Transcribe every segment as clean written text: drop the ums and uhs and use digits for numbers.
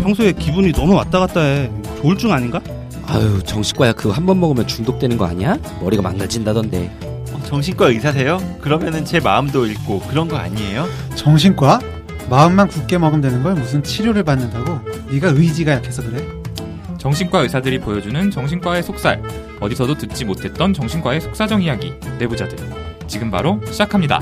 평소에 기분이 너무 왔다 갔다 해. 조울증 아닌가? 아유, 정신과야 그거 한 번 먹으면 중독되는 거 아니야? 머리가 망가진다던데. 정신과 의사세요? 그러면은 제 마음도 읽고 그런 거 아니에요? 정신과? 마음만 굳게 먹으면 되는 걸 무슨 치료를 받는다고? 네가 의지가 약해서 그래? 정신과 의사들이 보여주는 정신과의 속살, 어디서도 듣지 못했던 정신과의 속사정 이야기, 내부자들. 지금 바로 시작합니다.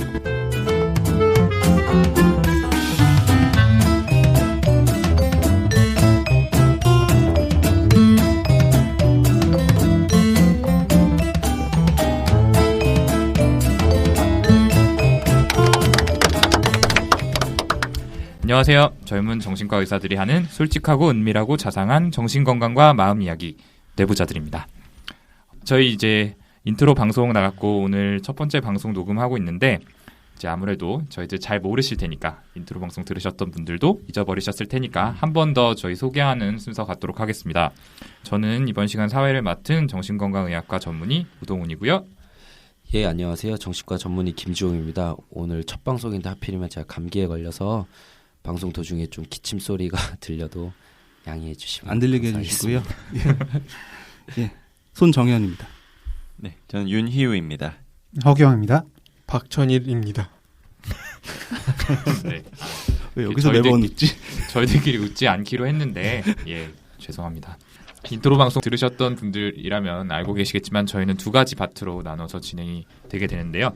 안녕하세요. 젊은 정신과 의사들이 하는 솔직하고 은밀하고 자상한 정신건강과 마음 이야기, 내부자들입니다. 저희 이제 인트로 방송 나갔고 오늘 첫 번째 방송 녹음하고 있는데 이제 아무래도 저희들 잘 모르실 테니까 인트로 방송 들으셨던 분들도 잊어버리셨을 테니까 한 번 더 저희 소개하는 순서 갖도록 하겠습니다. 저는 이번 시간 사회를 맡은 정신건강의학과 전문의 우동훈이고요. 예, 안녕하세요. 정신과 전문의 김주홍입니다. 오늘 첫 방송인데 하필이면 제가 감기에 걸려서 방송 도중에 좀 기침 소리가 들려도 양해해 주시면 안 들리게 해주시고요. 예, 손정현입니다. 네, 저는 윤희우입니다. 허경입니다. 박천일입니다. 네. 왜 여기서 매번 웃지? 저희들끼리 웃지 않기로 했는데 예, 죄송합니다. 인트로 방송 들으셨던 분들이라면 알고 계시겠지만 저희는 두 가지 파트로 나눠서 진행이 되게 되는데요.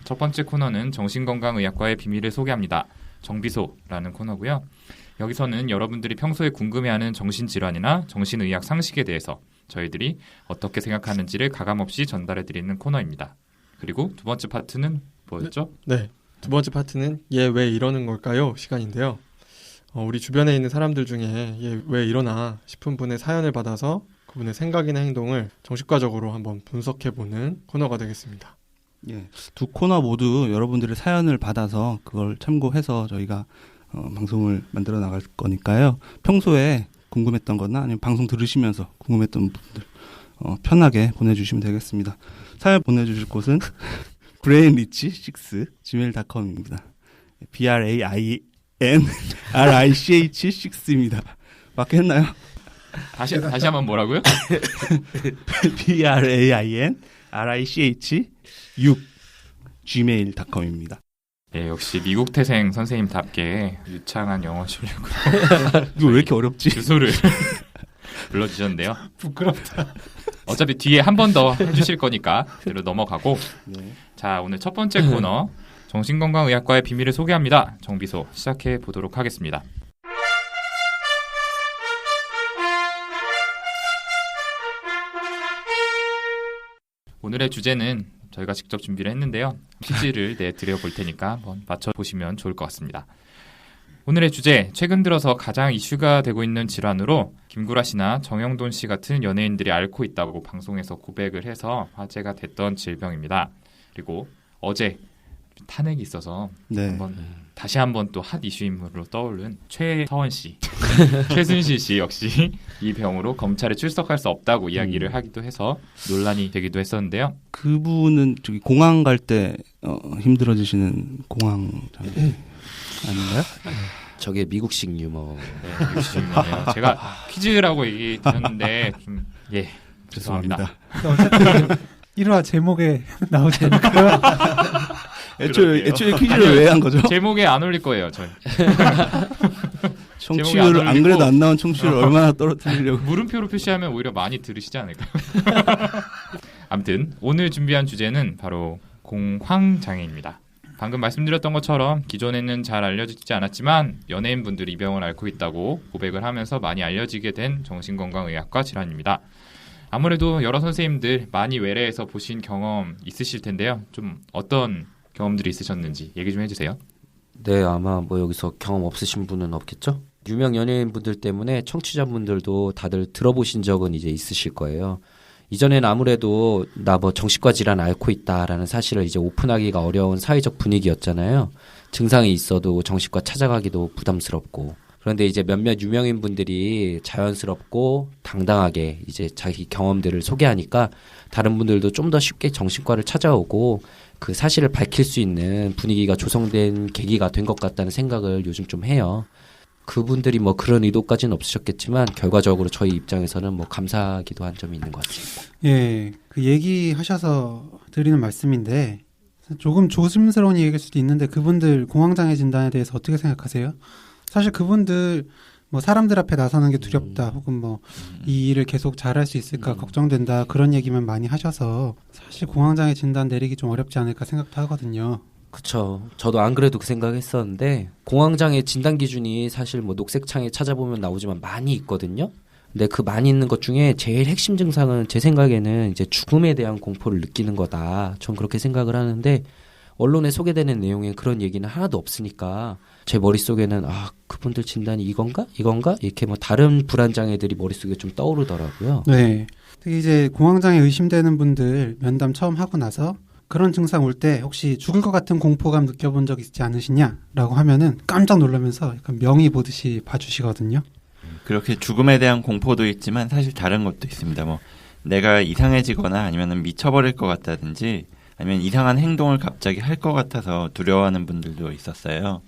첫 번째 코너는 정신건강의학과의 비밀을 소개합니다. 정비소라는 코너고요. 여기서는 여러분들이 평소에 궁금해하는 정신질환이나 정신의학 상식에 대해서 저희들이 어떻게 생각하는지를 가감없이 전달해드리는 코너입니다. 그리고 두 번째 파트는 뭐였죠? 네, 두 번째 파트는 얘 왜 이러는 걸까요? 시간인데요. 우리 주변에 있는 사람들 중에 얘 왜 이러나 싶은 분의 사연을 받아서 그분의 생각이나 행동을 정신과적으로 한번 분석해보는 코너가 되겠습니다. 예, 두 코너 모두 여러분들의 사연을 받아서 그걸 참고해서 저희가 방송을 만들어 나갈 거니까요. 평소에 궁금했던 거나 아니면 방송 들으시면서 궁금했던 분들 편하게 보내주시면 되겠습니다. 사연 보내주실 곳은 brainrich6gmail.com입니다. brainrich6입니다. 맞게 했나요? 다시 한번 뭐라고요? brainrich6 gmail.com입니다. 예, 역시 미국 태생 선생님답게 유창한 영어 실력으로 이거 왜 이렇게 어렵지? 주소를 불러주셨는데요. 부끄럽다. 어차피 뒤에 한 번 더 해주실 거니까 그대로 넘어가고 네. 자, 오늘 첫 번째 코너 정신건강의학과의 비밀을 소개합니다. 정비소 시작해 보도록 하겠습니다. 오늘의 주제는 저희가 직접 준비를 했는데요. 퀴즈를 내드려 볼 테니까 한번 맞춰보시면 좋을 것 같습니다. 오늘의 주제, 최근 들어서 가장 이슈가 되고 있는 질환으로 김구라 씨나 정영돈 씨 같은 연예인들이 앓고 있다고 방송에서 고백을 해서 화제가 됐던 질병입니다. 그리고 어제 탄핵이 있어서 네. 다시 한번 또 핫 이슈 인물로 떠오른 최서원 씨, 최순실 씨 역시 이 병으로 검찰에 출석할 수 없다고 이야기를 하기도 해서 논란이 되기도 했었는데요. 그분은 저기 공항 갈 때 힘들어지시는 공항 아닌가요? 저게 미국식 유머. 네, 미국식 유머네요. 제가 퀴즈라고 얘기 드렸는데 좀 죄송합니다. 어쨌든 1화 제목에 나오지 않을까요? 애초에 퀴즈를 왜 한 거죠? 제목에 안 올릴 거예요, 저희. 청취율을 안 그래도 안 나온 청취율을 얼마나 떨어뜨리려고. 물음표로 표시하면 오히려 많이 들으시지 않을까요? 아무튼 오늘 준비한 주제는 바로 공황장애입니다. 방금 말씀드렸던 것처럼 기존에는 잘 알려지지 않았지만 연예인분들이 이 병을 앓고 있다고 고백을 하면서 많이 알려지게 된 정신건강의학과 질환입니다. 아무래도 여러 선생님들 많이 외래에서 보신 경험 있으실 텐데요. 좀 어떤 경험들이 있으셨는지 얘기 좀 해주세요. 네, 아마 뭐 여기서 경험 없으신 분은 없겠죠? 유명 연예인분들 때문에 청취자분들도 다들 들어보신 적은 이제 있으실 거예요. 이전에는 아무래도 나 뭐 정신과 질환 앓고 있다라는 사실을 이제 오픈하기가 어려운 사회적 분위기였잖아요. 증상이 있어도 정신과 찾아가기도 부담스럽고. 그런데 이제 몇몇 유명인 분들이 자연스럽고 당당하게 이제 자기 경험들을 소개하니까 다른 분들도 좀 더 쉽게 정신과를 찾아오고 그 사실을 밝힐 수 있는 분위기가 조성된 계기가 된 것 같다는 생각을 요즘 좀 해요. 그분들이 뭐 그런 의도까지는 없으셨겠지만 결과적으로 저희 입장에서는 뭐 감사하기도 한 점이 있는 것 같습니다. 예, 그 얘기하셔서 드리는 말씀인데 조금 조심스러운 얘기일 수도 있는데 그분들 공황장애 진단에 대해서 어떻게 생각하세요? 사실 그분들 뭐 사람들 앞에 나서는 게 두렵다 혹은 뭐 이 일을 계속 잘할 수 있을까 걱정된다 그런 얘기만 많이 하셔서 사실 공황장애 진단 내리기 좀 어렵지 않을까 생각도 하거든요. 그쵸. 저도 안 그래도 그 생각했었는데 공황장애 진단 기준이 사실 뭐 녹색창에 찾아보면 나오지만 많이 있거든요. 근데 그 많이 있는 것 중에 제일 핵심 증상은 제 생각에는 이제 죽음에 대한 공포를 느끼는 거다. 전 그렇게 생각을 하는데 언론에 소개되는 내용에 그런 얘기는 하나도 없으니까 제 머릿속에는 그분들 진단이 이건가? 이렇게 뭐 다른 불안장애들이 머릿속에 좀 떠오르더라고요. 네. 특히 이제 공황장애 의심되는 분들 면담 처음 하고 나서 그런 증상 올 때 혹시 죽을 것 같은 공포감 느껴본 적 있지 않으시냐라고 하면은 깜짝 놀라면서 약간 명의 보듯이 봐주시거든요. 그렇게 죽음에 대한 공포도 있지만 사실 다른 것도 있습니다. 뭐 내가 이상해지거나 아니면 미쳐버릴 것 같다든지 아니면 이상한 행동을 갑자기 할 것 같아서 두려워하는 분들도 있었어요.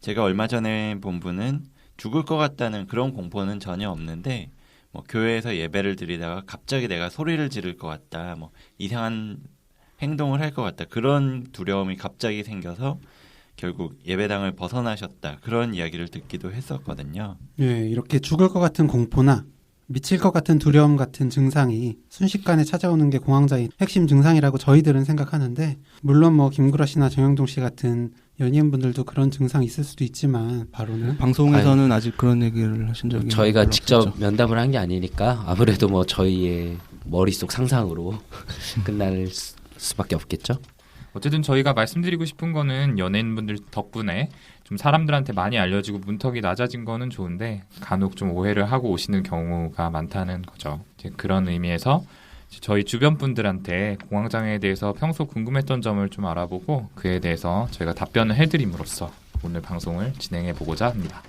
제가 얼마 전에 본 분은 죽을 것 같다는 그런 공포는 전혀 없는데 뭐 교회에서 예배를 드리다가 갑자기 내가 소리를 지를 것 같다, 뭐 이상한 행동을 할 것 같다, 그런 두려움이 갑자기 생겨서 결국 예배당을 벗어나셨다, 그런 이야기를 듣기도 했었거든요. 네, 이렇게 죽을 것 같은 공포나 미칠 것 같은 두려움 같은 증상이 순식간에 찾아오는 게 공황장애 핵심 증상이라고 저희들은 생각하는데 물론 뭐 김구라 씨나 정영동 씨 같은 연예인분들도 그런 증상이 있을 수도 있지만 바로는 방송에서는 아직 그런 얘기를 하신 적이 저희가 별로 직접 없었죠. 면담을 한 게 아니니까 아무래도 뭐 저희의 머릿속 상상으로 끝날 수밖에 없겠죠. 어쨌든 저희가 말씀드리고 싶은 거는 연예인분들 덕분에 좀 사람들한테 많이 알려지고 문턱이 낮아진 거는 좋은데 간혹 좀 오해를 하고 오시는 경우가 많다는 거죠. 이제 그런 의미에서 저희 주변 분들한테 공황장애에 대해서 평소 궁금했던 점을 좀 알아보고 그에 대해서 저희가 답변을 해드림으로써 오늘 방송을 진행해 보고자 합니다.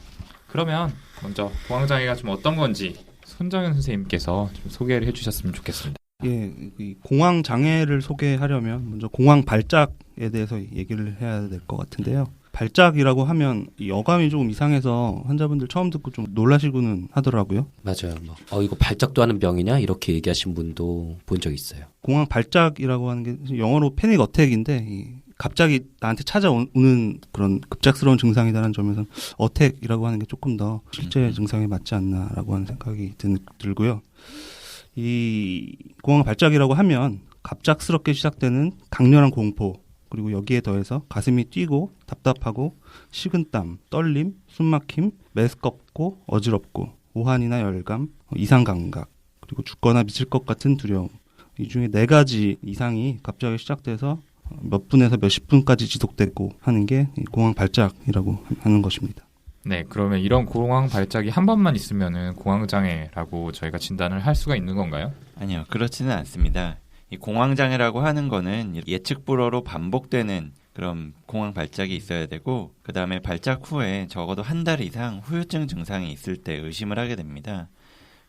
그러면 먼저 공황장애가 좀 어떤 건지 손정현 선생님께서 좀 소개를 해주셨으면 좋겠습니다. 예, 이 공황 장애를 소개하려면 먼저 공황 발작에 대해서 얘기를 해야 될 것 같은데요. 발작이라고 하면 이 어감이 조금 이상해서 환자분들 처음 듣고 좀 놀라시고는 하더라고요. 맞아요. 뭐 이거 발작도 하는 병이냐 이렇게 얘기하신 분도 본 적 있어요. 공황 발작이라고 하는 게 영어로 패닉 어택인데 갑자기 나한테 찾아오는 그런 급작스러운 증상이라는 점에서는 어택이라고 하는 게 조금 더 실제 증상에 맞지 않나라고 하는 생각이 들고요. 이 공황 발작이라고 하면 갑작스럽게 시작되는 강렬한 공포, 그리고 여기에 더해서 가슴이 뛰고 답답하고 식은땀, 떨림, 숨막힘, 메스껍고 어지럽고 오한이나 열감, 이상 감각, 그리고 죽거나 미칠 것 같은 두려움. 이 중에 4가지 이상이 갑자기 시작돼서 몇 분에서 몇십 분까지 지속되고 하는 게 이 공황 발작이라고 하는 것입니다. 네, 그러면 이런 공황 발작이 한 번만 있으면은 공황장애라고 저희가 진단을 할 수가 있는 건가요? 아니요, 그렇지는 않습니다. 이 공황장애라고 하는 거는 예측 불허로 반복되는 그런 공황 발작이 있어야 되고 그 다음에 발작 후에 적어도 한 달 이상 후유증 증상이 있을 때 의심을 하게 됩니다.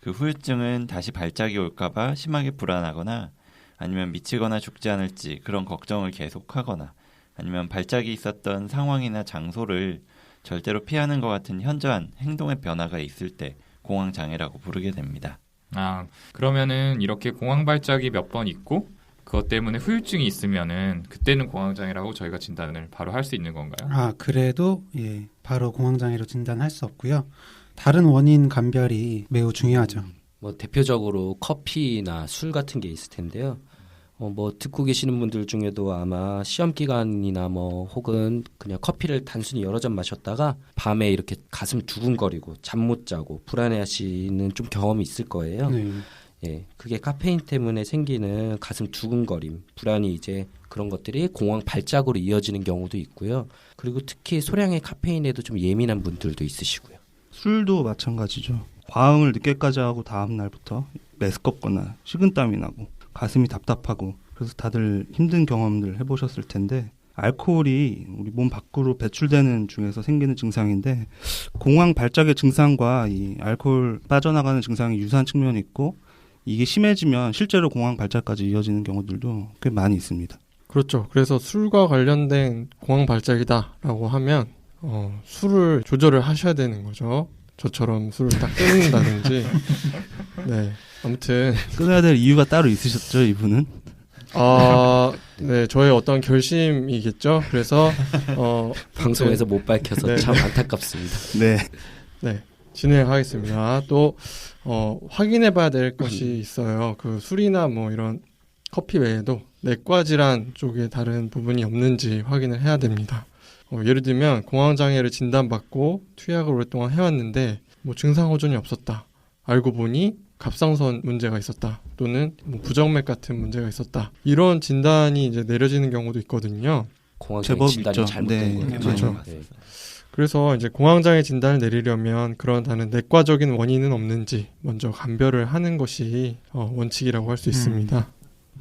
그 후유증은 다시 발작이 올까봐 심하게 불안하거나 아니면 미치거나 죽지 않을지 그런 걱정을 계속하거나 아니면 발작이 있었던 상황이나 장소를 절대로 피하는 것 같은 현저한 행동의 변화가 있을 때 공황장애라고 부르게 됩니다. 그러면은 이렇게 공황 발작이 몇 번 있고 그것 때문에 후유증이 있으면은 그때는 공황장애라고 저희가 진단을 바로 할 수 있는 건가요? 그래도 예, 바로 공황장애로 진단할 수 없고요. 다른 원인 감별이 매우 중요하죠. 뭐 대표적으로 커피나 술 같은 게 있을 텐데요. 뭐 듣고 계시는 분들 중에도 아마 시험 기간이나 뭐 혹은 그냥 커피를 단순히 여러 잔 마셨다가 밤에 이렇게 가슴 두근거리고 잠 못 자고 불안해하시는 좀 경험이 있을 거예요. 네. 예, 그게 카페인 때문에 생기는 가슴 두근거림, 불안이 이제 그런 것들이 공황 발작으로 이어지는 경우도 있고요. 그리고 특히 소량의 카페인에도 좀 예민한 분들도 있으시고요. 술도 마찬가지죠. 과음을 늦게까지 하고 다음 날부터 메스껍거나 식은땀이 나고 가슴이 답답하고 그래서 다들 힘든 경험들 해보셨을 텐데 알코올이 우리 몸 밖으로 배출되는 중에서 생기는 증상인데 공황 발작의 증상과 이 알코올 빠져나가는 증상이 유사한 측면이 있고 이게 심해지면 실제로 공황 발작까지 이어지는 경우들도 꽤 많이 있습니다. 그렇죠. 그래서 술과 관련된 공황 발작이다라고 하면 술을 조절을 하셔야 되는 거죠. 저처럼 술을 딱 끊는다든지. 네. 아무튼 끊어야 될 이유가 따로 있으셨죠, 이분은? 네, 저의 어떤 결심이겠죠. 그래서 방송에서 못 밝혀서 네. 참 안타깝습니다. 네. 진행하겠습니다. 또 확인해봐야 될 것이 있어요. 그 술이나 뭐 이런 커피 외에도 내과 질환 쪽에 다른 부분이 없는지 확인을 해야 됩니다. 예를 들면 공황장애를 진단받고 투약을 오랫동안 해왔는데 뭐 증상 호전이 없었다. 알고 보니 갑상선 문제가 있었다. 또는 뭐 부정맥 같은 문제가 있었다. 이런 진단이 이제 내려지는 경우도 있거든요. 공황장애 제법 진단이 있죠. 잘못된 네, 거예요. 그렇죠. 네. 그래서 이제 공황장애 진단을 내리려면 그런 다른 내과적인 원인은 없는지 먼저 감별을 하는 것이 원칙이라고 할 수 있습니다.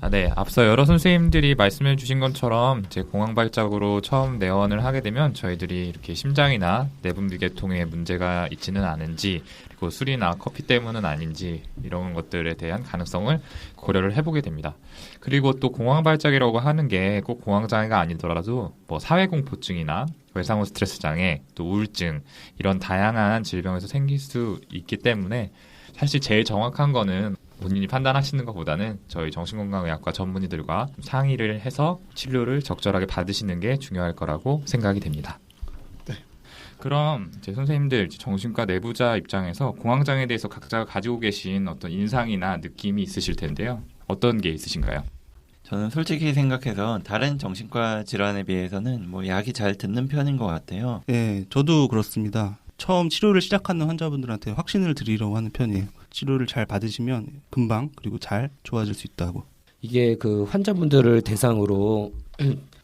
네. 앞서 여러 선생님들이 말씀해 주신 것처럼 이제 공황 발작으로 처음 내원을 하게 되면 저희들이 이렇게 심장이나 내분비계통에 문제가 있지는 않은지, 그리고 술이나 커피 때문은 아닌지 이런 것들에 대한 가능성을 고려를 해보게 됩니다. 그리고 또 공황 발작이라고 하는 게 꼭 공황 장애가 아니더라도 뭐 사회 공포증이나 외상후 스트레스 장애, 또 우울증 이런 다양한 질병에서 생길 수 있기 때문에 사실 제일 정확한 거는 본인이 판단하시는 것보다는 저희 정신건강의학과 전문의들과 상의를 해서 치료를 적절하게 받으시는 게 중요할 거라고 생각이 됩니다. 네. 그럼 제 선생님들, 정신과 내부자 입장에서 공황장애에 대해서 각자가 가지고 계신 어떤 인상이나 느낌이 있으실 텐데요. 어떤 게 있으신가요? 저는 솔직히 생각해서 다른 정신과 질환에 비해서는 뭐 약이 잘 듣는 편인 것 같아요. 네, 저도 그렇습니다. 처음 치료를 시작하는 환자분들한테 확신을 드리려고 하는 편이에요. 치료를 잘 받으시면 금방 그리고 잘 좋아질 수 있다고. 이게 그 환자분들을 대상으로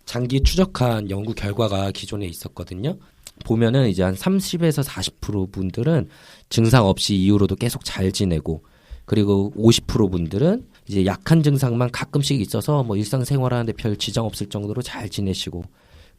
장기 추적한 연구 결과가 기존에 있었거든요. 보면은 이제 한 30에서 40% 분들은 증상 없이 이후로도 계속 잘 지내고, 그리고 50% 분들은 이제 약한 증상만 가끔씩 있어서 뭐 일상생활하는데 별 지장 없을 정도로 잘 지내시고,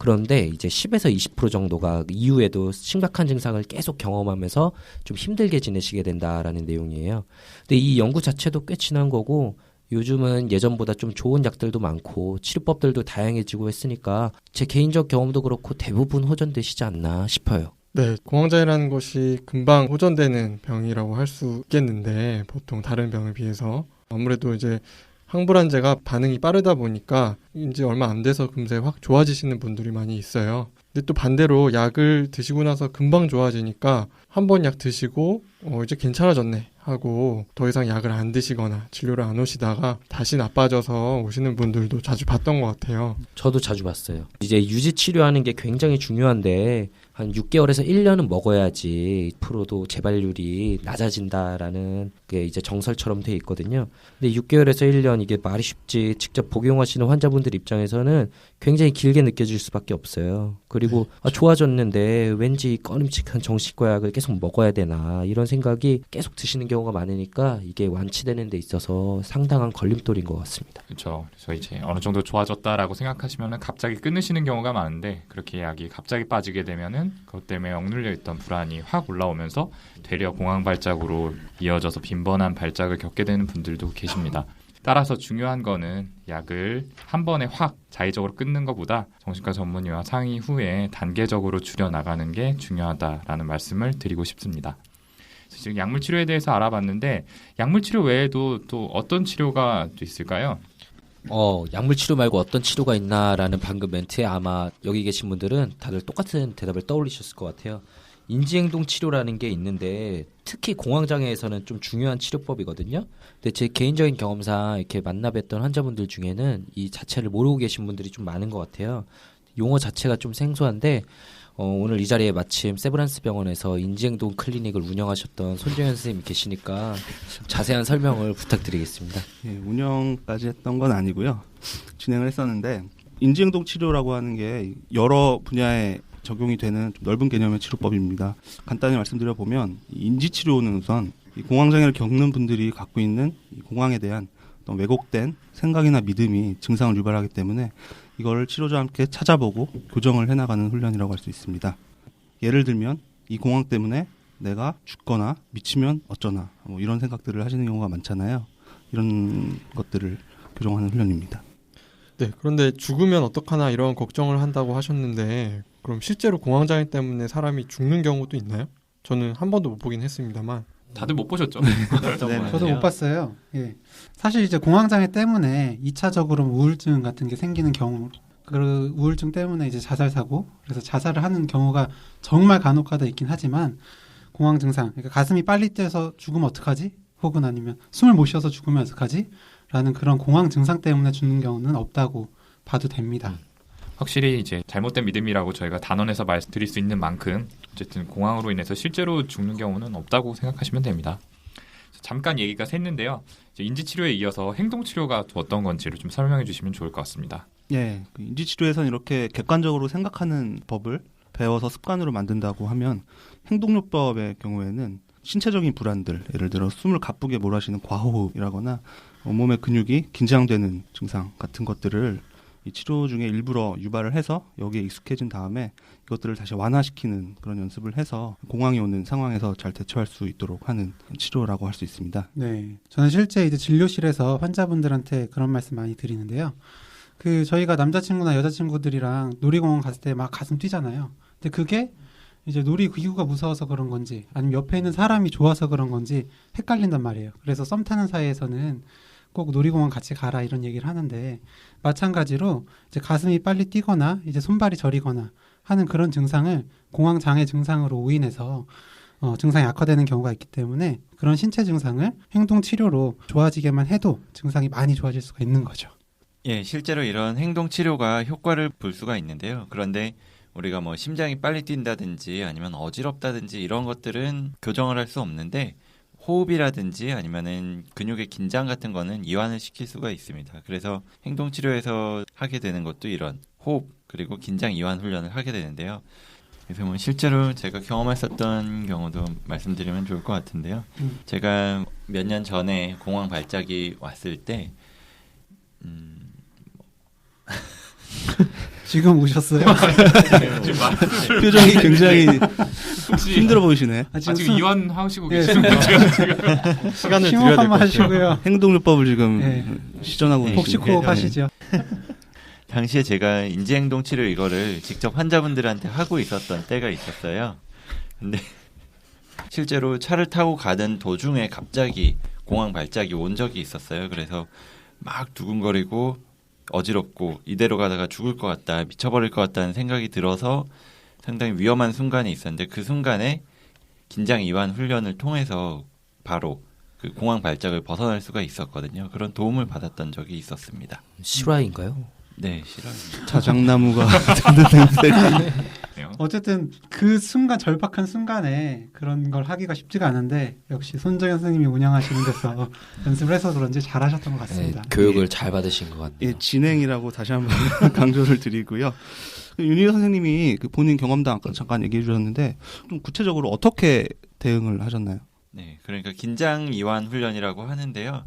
그런데 이제 10에서 20% 정도가 이후에도 심각한 증상을 계속 경험하면서 좀 힘들게 지내시게 된다라는 내용이에요. 근데 이 연구 자체도 꽤 지난 거고, 요즘은 예전보다 좀 좋은 약들도 많고 치료법들도 다양해지고 했으니까 제 개인적 경험도 그렇고 대부분 호전되시지 않나 싶어요. 네, 공황장애라는 것이 금방 호전되는 병이라고 할 수 있겠는데, 보통 다른 병에 비해서 아무래도 이제 항불안제가 반응이 빠르다 보니까 이제 얼마 안 돼서 금세 확 좋아지시는 분들이 많이 있어요. 근데 또 반대로 약을 드시고 나서 금방 좋아지니까 한 번 약 드시고 이제 괜찮아졌네 하고 더 이상 약을 안 드시거나 치료를 안 오시다가 다시 나빠져서 오시는 분들도 자주 봤던 것 같아요. 저도 자주 봤어요. 이제 유지 치료하는 게 굉장히 중요한데 한 6개월에서 1년은 먹어야지 프로도 재발률이 낮아진다라는 게 이제 정설처럼 돼 있거든요. 근데 6개월에서 1년 이게 말이 쉽지 직접 복용하시는 환자분들 입장에서는 굉장히 길게 느껴질 수밖에 없어요. 그리고 좋아졌는데 왠지 꺼림칙한 정신과 약을 계속 먹어야 되나 이런 생각이 계속 드시는 경우가 많으니까 이게 완치되는 데 있어서 상당한 걸림돌인 것 같습니다. 그렇죠. 그래서 이제 어느 정도 좋아졌다라고 생각하시면은 갑자기 끊으시는 경우가 많은데, 그렇게 약이 갑자기 빠지게 되면은 그것 때문에 억눌려 있던 불안이 확 올라오면서 되려 공황 발작으로 이어져서 빈번한 발작을 겪게 되는 분들도 계십니다. 따라서 중요한 거는 약을 한 번에 확 자의적으로 끊는 것보다 정신과 전문의와 상의 후에 단계적으로 줄여나가는 게 중요하다라는 말씀을 드리고 싶습니다. 지금 약물 치료에 대해서 알아봤는데, 약물 치료 외에도 또 어떤 치료가 또 있을까요? 약물 치료 말고 어떤 치료가 있나라는 방금 멘트에 아마 여기 계신 분들은 다들 똑같은 대답을 떠올리셨을 것 같아요. 인지행동 치료라는 게 있는데 특히 공황장애에서는 좀 중요한 치료법이거든요. 근데 제 개인적인 경험상 이렇게 만나뵀던 환자분들 중에는 이 자체를 모르고 계신 분들이 좀 많은 것 같아요. 용어 자체가 좀 생소한데 오늘 이 자리에 마침 세브란스 병원에서 인지행동 클리닉을 운영하셨던 손정현 선생님이 계시니까 자세한 설명을 부탁드리겠습니다. 예, 운영까지 했던 건 아니고요. 진행을 했었는데 인지행동 치료라고 하는 게 여러 분야에 적용이 되는 좀 넓은 개념의 치료법입니다. 간단히 말씀드려보면 인지치료는 우선 이 공황장애를 겪는 분들이 갖고 있는 이 공황에 대한 어떤 왜곡된 생각이나 믿음이 증상을 유발하기 때문에 이걸 치료자와 함께 찾아보고 교정을 해나가는 훈련이라고 할 수 있습니다. 예를 들면 이 공황 때문에 내가 죽거나 미치면 어쩌나 뭐 이런 생각들을 하시는 경우가 많잖아요. 이런 것들을 교정하는 훈련입니다. 네, 그런데 죽으면 어떡하나 이런 걱정을 한다고 하셨는데 그럼 실제로 공황장애 때문에 사람이 죽는 경우도 있나요? 저는 한 번도 못 보긴 했습니다만. 다들 못 보셨죠? 네, 저도 못 봤어요. 예. 사실 이제 공황장애 때문에 2차적으로 우울증 같은 게 생기는 경우, 그 우울증 때문에 이제 자살 사고, 그래서 자살을 하는 경우가 정말 간혹가다 있긴 하지만 공황 증상, 그러니까 가슴이 빨리 뛰어서 죽으면 어떡하지? 혹은 아니면 숨을 못 쉬어서 죽으면 어떡하지? 라는 그런 공황 증상 때문에 죽는 경우는 없다고 봐도 됩니다. 확실히 이제 잘못된 믿음이라고 저희가 단언해서 말씀드릴 수 있는 만큼 어쨌든 공황으로 인해서 실제로 죽는 경우는 없다고 생각하시면 됩니다. 잠깐 얘기가 샜는데요. 이제 인지치료에 이어서 행동치료가 또 어떤 건지를 좀 설명해 주시면 좋을 것 같습니다. 예, 그 인지치료에서는 이렇게 객관적으로 생각하는 법을 배워서 습관으로 만든다고 하면 행동요법의 경우에는 신체적인 불안들, 예를 들어 숨을 가쁘게 몰아쉬는 과호흡이라거나 온몸의 근육이 긴장되는 증상 같은 것들을 이 치료 중에 일부러 유발을 해서 여기에 익숙해진 다음에 이것들을 다시 완화시키는 그런 연습을 해서 공황이 오는 상황에서 잘 대처할 수 있도록 하는 치료라고 할 수 있습니다. 네, 저는 실제 이제 진료실에서 환자분들한테 그런 말씀 많이 드리는데요. 그 저희가 남자친구나 여자친구들이랑 놀이공원 갔을 때 막 가슴 뛰잖아요. 근데 그게 이제 놀이기구가 무서워서 그런 건지 아니면 옆에 있는 사람이 좋아서 그런 건지 헷갈린단 말이에요. 그래서 썸 타는 사이에서는 꼭 놀이공원 같이 가라 이런 얘기를 하는데 마찬가지로 이제 가슴이 빨리 뛰거나 이제 손발이 저리거나 하는 그런 증상을 공황장애 증상으로 오인해서 증상이 악화되는 경우가 있기 때문에 그런 신체 증상을 행동치료로 좋아지게만 해도 증상이 많이 좋아질 수가 있는 거죠. 예, 실제로 이런 행동 치료가 효과를 볼 수가 있는데요. 그런데 우리가 뭐 심장이 빨리 뛴다든지 아니면 어지럽다든지 이런 것들은 교정을 할 수 없는데 호흡이라든지 아니면은 근육의 긴장 같은 거는 이완을 시킬 수가 있습니다. 그래서 행동 치료에서 하게 되는 것도 이런 호흡 그리고 긴장 이완 훈련을 하게 되는데요. 그래서 뭐 실제로 제가 경험했었던 경우도 말씀드리면 좋을 것 같은데요. 제가 몇 년 전에 공황 발작이 왔을 때 지금 우셨어요? 표정이 굉장히 힘들어 보이시네. 지금 이완하시고 예, 계시는 거죠? 시간을 드려야 심호흡 될 것 한번 같아요. 하시고요. 행동요법을 지금 네. 시전하고 네. 계시네요. 복식호흡 하시죠. 당시에 제가 인지행동 치료 이거를 직접 환자분들한테 하고 있었던 때가 있었어요. 근데 실제로 차를 타고 가던 도중에 갑자기 공황 발작이 온 적이 있었어요. 그래서 막 두근거리고 어지럽고 이대로 가다가 죽을 것 같다, 미쳐버릴 것 같다는 생각이 들어서 상당히 위험한 순간이 있었는데 그 순간에 긴장 이완 훈련을 통해서 바로 그 공황 발작을 벗어날 수가 있었거든요. 그런 도움을 받았던 적이 있었습니다. 실화인가요? 네, 싫어요. 자작나무가 듣는 냄새가. 어쨌든 그 순간 절박한 순간에 그런 걸 하기가 쉽지가 않은데 역시 손정현 선생님이 운영하시는 데서 연습을 해서 그런지 잘하셨던 것 같습니다. 네, 교육을 잘 받으신 것 같네요. 예, 진행이라고 다시 한번 강조를 드리고요. 윤희호 선생님이 그 본인 경험담 아까 잠깐 얘기해 주셨는데 좀 구체적으로 어떻게 대응을 하셨나요? 네, 그러니까 긴장 이완 훈련이라고 하는데요.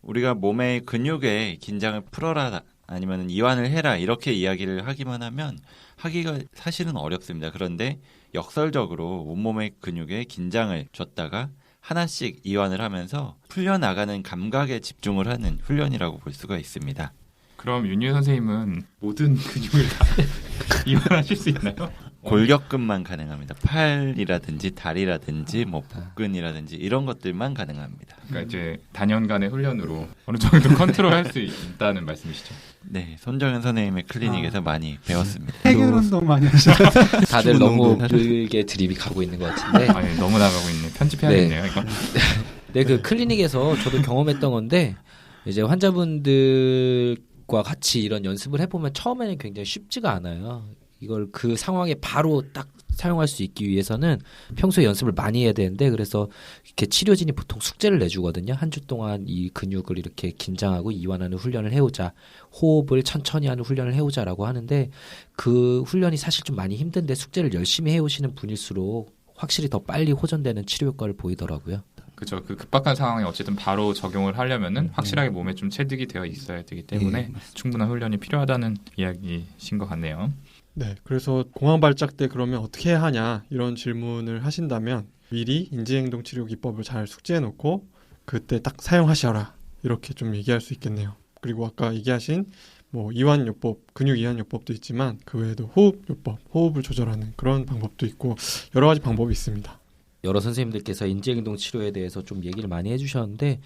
우리가 몸의 근육의 긴장을 풀어라 아니면 이완을 해라 이렇게 이야기를 하기만 하면 하기가 사실은 어렵습니다. 그런데 역설적으로 온몸의 근육에 긴장을 줬다가 하나씩 이완을 하면서 풀려나가는 감각에 집중을 하는 훈련이라고 볼 수가 있습니다. 그럼 윤희 선생님은 모든 근육을 다 이완하실 수 있나요? 골격근만 가능합니다. 팔이라든지 다리라든지 뭐 복근이라든지 이런 것들만 가능합니다. 그러니까 이제 단연간의 훈련으로 어느 정도 컨트롤할 수 있다는 말씀이시죠? 네, 손정현 선생님의 클리닉에서 많이 배웠습니다. 해결 운동 많이 하시죠. 다들 너무 운동도 길게 드립이 가고 있는 것 같은데. 아니, 너무 나가고 있네. 편집해야겠네요. 이거. 네, 그 클리닉에서 저도 경험했던 건데 이제 환자분들과 같이 이런 연습을 해보면 처음에는 굉장히 쉽지가 않아요. 이걸 그 상황에 바로 딱 사용할 수 있기 위해서는 평소에 연습을 많이 해야 되는데 그래서 이렇게 치료진이 보통 숙제를 내주거든요. 한 주 동안 이 근육을 이렇게 긴장하고 이완하는 훈련을 해오자, 호흡을 천천히 하는 훈련을 해오자라고 하는데 그 훈련이 사실 좀 많이 힘든데 숙제를 열심히 해오시는 분일수록 확실히 더 빨리 호전되는 치료 효과를 보이더라고요. 그렇죠. 그 급박한 상황에 어쨌든 바로 적용을 하려면은 확실하게 몸에 좀 체득이 되어 있어야 되기 때문에 충분한 훈련이 필요하다는 이야기신 것 같네요. 네, 그래서 공황 발작 때 그러면 어떻게 해야 하냐 이런 질문을 하신다면 미리 인지행동 치료 기법을 잘 숙지해 놓고 그때 딱 사용하셔라 이렇게 좀 얘기할 수 있겠네요. 그리고 아까 얘기하신 뭐 이완요법, 근육 이완요법도 있지만 그 외에도 호흡요법, 호흡을 조절하는 그런 방법도 있고 여러 가지 방법이 있습니다. 여러 선생님들께서 인지행동 치료에 대해서 좀 얘기를 많이 해주셨는데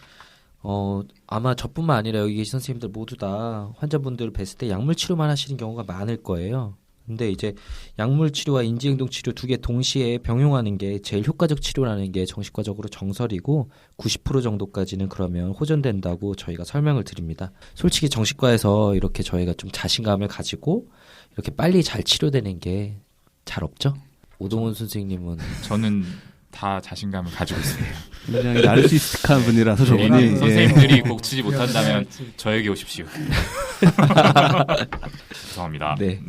아마 저뿐만 아니라 여기 계신 선생님들 모두 다 환자분들 뵀을 때 약물 치료만 하시는 경우가 많을 거예요. 근데 이제 약물 치료와 인지행동 치료 두 개 동시에 병용하는 게 제일 효과적 치료라는 게 정신과적으로 정설이고 90% 정도까지는 그러면 호전된다고 저희가 설명을 드립니다. 솔직히 정신과에서 이렇게 저희가 좀 자신감을 가지고 이렇게 빨리 잘 치료되는 게 잘 없죠? 오동훈 선생님은 저는 다 자신감을 가지고 있습니다. 굉장히 나르시스틱한 분이라서 저분이 선생님들이 고치지 못한다면 저에게 오십시오. 죄송합니다. 네.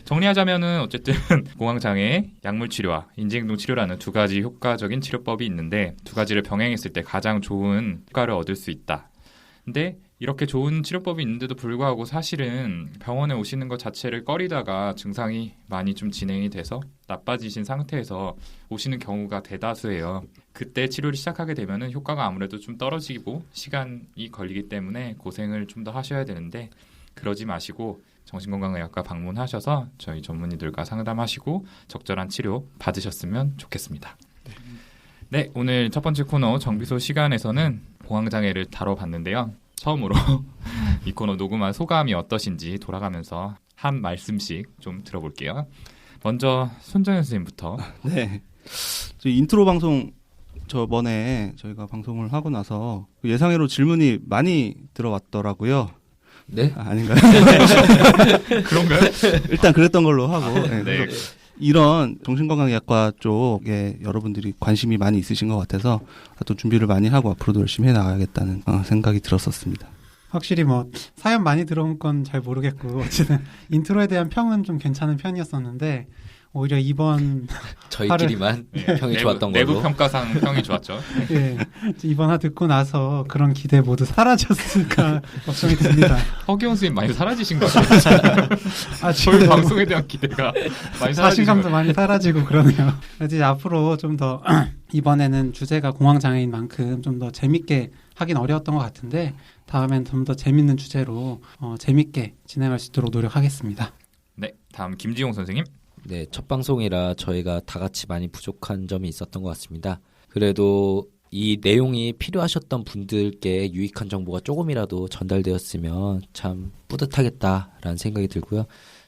정리하자면은 어쨌든 공황장애, 약물치료와 인지행동치료라는 두 가지 효과적인 치료법이 있는데 두 가지를 병행했을 때 가장 좋은 효과를 얻을 수 있다. 근데 이렇게 좋은 치료법이 있는데도 불구하고 사실은 병원에 오시는 것 자체를 꺼리다가 증상이 많이 좀 진행이 돼서 나빠지신 상태에서 오시는 경우가 대다수예요. 그때 치료를 시작하게 되면은 효과가 아무래도 좀 떨어지고 시간이 걸리기 때문에 고생을 좀 더 하셔야 되는데 그러지 마시고 정신건강의학과 방문하셔서 저희 전문의들과 상담하시고 적절한 치료 받으셨으면 좋겠습니다. 네, 오늘 첫 번째 코너 정비소 시간에서는 공황장애를 다뤄봤는데요. 처음으로 이 코너 녹음한 소감이 어떠신지 돌아가면서 한 말씀씩 좀 들어볼게요. 먼저 손정현 선생님부터. 네. 저희 인트로 방송 저번에 저희가 방송을 하고 나서 예상외로 질문이 많이 들어왔더라고요. 네? 아닌가요? 그런가요? 일단 그랬던 걸로 하고. 네. 네. 이런 정신건강의학과 쪽에 여러분들이 관심이 많이 있으신 것 같아서 또 준비를 많이 하고 앞으로도 열심히 해나가야겠다는 생각이 들었었습니다. 확실히 뭐 사연 많이 들어온 건 잘 모르겠고 어쨌든 인트로에 대한 평은 좀 괜찮은 편이었었는데 오히려 이번 저희끼리만 평이 좋았던 걸로. 내부 평가상 평이 좋았죠. 예, 이번 화 듣고 나서 그런 기대 모두 사라졌을까 걱정이 듭니다. 허기영 선생님 많이 사라지신 것 같아요. 저희 방송에 대한 기대가 많이 사라지신 자신감도 많이 사라지고 그러네요. 그래서 이제 앞으로 좀 더 이번에는 주제가 공황장애인 만큼 좀 더 재밌게 하긴 어려웠던 것 같은데 다음엔 좀 더 재밌는 주제로 재밌게 진행할 수 있도록 노력하겠습니다. 네, 다음 김지용 선생님. 네, 첫 방송이라 저희가 다 같이 많이 부족한 점이 있었던 것 같습니다. 그래도 이 내용이 필요하셨던 분들께 유익한 정보가 조금이라도 전달되었으면 참 뿌듯하겠다라는 생각이 들고요.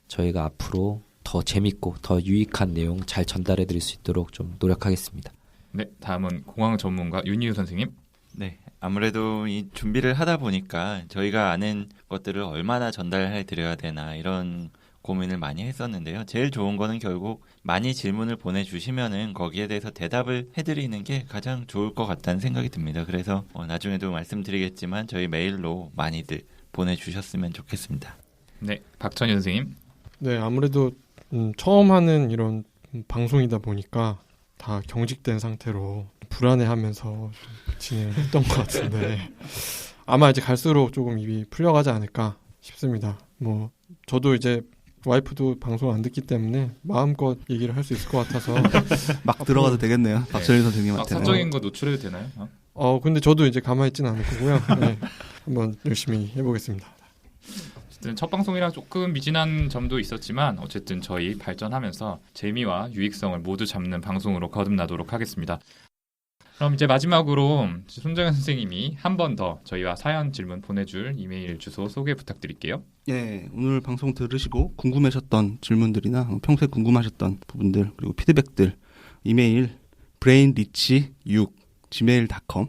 저희가 앞으로 더 재밌고 더 유익한 내용 잘 전달해 드릴 수 있도록 좀 노력하겠습니다. 네, 다음은 공황 전문가 윤희우 선생님. 네, 아무래도 이 준비를 하다 보니까 저희가 아는 것들을 얼마나 전달해 드려야 되나 이런 고민을 많이 했었는데요. 제일 좋은 거는 결국 많이 질문을 보내주시면은 거기에 대해서 대답을 해드리는 게 가장 좋을 것 같다는 생각이 듭니다. 그래서 나중에도 말씀드리겠지만 저희 메일로 많이들 보내주셨으면 좋겠습니다. 네, 박천희 선생님. 네, 아무래도 처음 하는 이런 방송이다 보니까 다 경직된 상태로 불안해하면서 진행했던 것 같은데 아마 이제 갈수록 조금 입이 풀려가지 않을까 싶습니다. 뭐 저도 이제 와이프도 방송 안 듣기 때문에 마음껏 얘기를 할 수 있을 것 같아서 막 들어가도 되겠네요. 박철희 선생님한테. 사적인 거 노출해도 되나요? 근데 저도 이제 가만히 있지는 않을 거고요. 네, 한번 열심히 해보겠습니다. 어쨌든 첫 방송이라 조금 미진한 점도 있었지만 어쨌든 저희 발전하면서 재미와 유익성을 모두 잡는 방송으로 거듭나도록 하겠습니다. 그럼 이제 마지막으로 손정현 선생님이 한 번 더 저희와 사연 질문 보내줄 이메일 주소 소개 부탁드릴게요. 예, 오늘 방송 들으시고 궁금하셨던 질문들이나 평소에 궁금하셨던 부분들 그리고 피드백들 이메일 brainrich6 gmail.com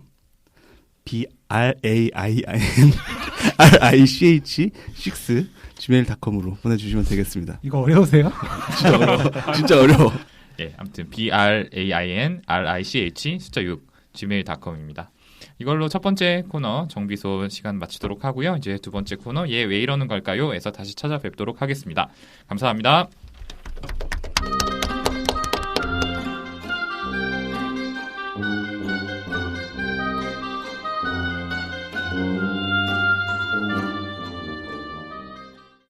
brainrich6 gmail.com으로 보내주시면 되겠습니다. 이거 어려우세요? 진짜 어려워. 진짜 어려워. 예, 아무튼 brainrich 숫자 6 gmail.com입니다. 이걸로 첫 번째 코너 정비소 시간 마치도록 하고요. 이제 두 번째 코너 얘 왜 이러는 걸까요? 에서 다시 찾아뵙도록 하겠습니다. 감사합니다.